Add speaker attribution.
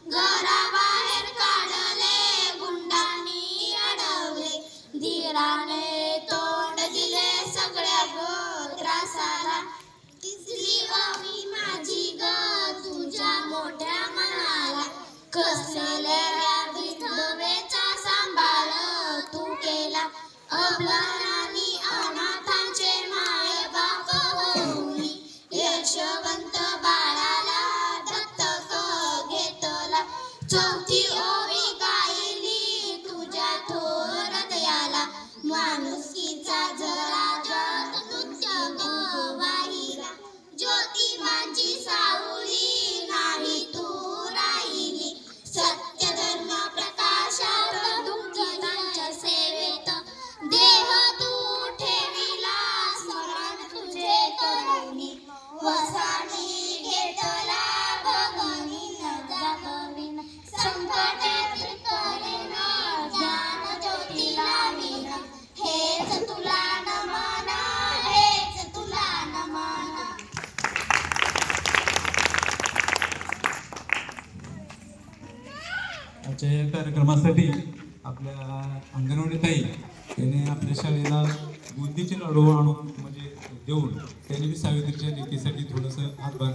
Speaker 1: घराबाहेर काढले गुंडांनी अडवले, धीराने तोंड दिले सगळ्या त्रासाला. तिसरी ओवी माझी ग तुझ्या मोठ्या मनाला, कसलेल्या विधवेचा सांभाळ तू केला, अबलांनी अनाथांचे माय बाप होऊनी, यशवंत बाळाला दत्तक घेतला. चौथी ओवी गायली तुझ्या थोर दयाला, माणुसकीचा जरा जग नृत्य वाहिला. ज्योतिबांची सावली नाही तू राहिली, सत्य धर्म प्रकाशात दुःखितांच्या सेवेत, देह तू ठेविला स्मरण तुझे करुणी, वसानी घेतला भगनी न जागविन, संकटात करेन ज्ञान ज्योती लावीन, हेच तुला नमन, हेच तुला नमन.
Speaker 2: आजच्या या कार्यक्रमासाठी आपल्या अंगणवाडी ताई त्याने आपल्या शाळेला बुंदीचे लाडू आणून म्हणजे देऊन त्याने बी सावित्रीच्या लेकीसाठी थोडंसं हातभार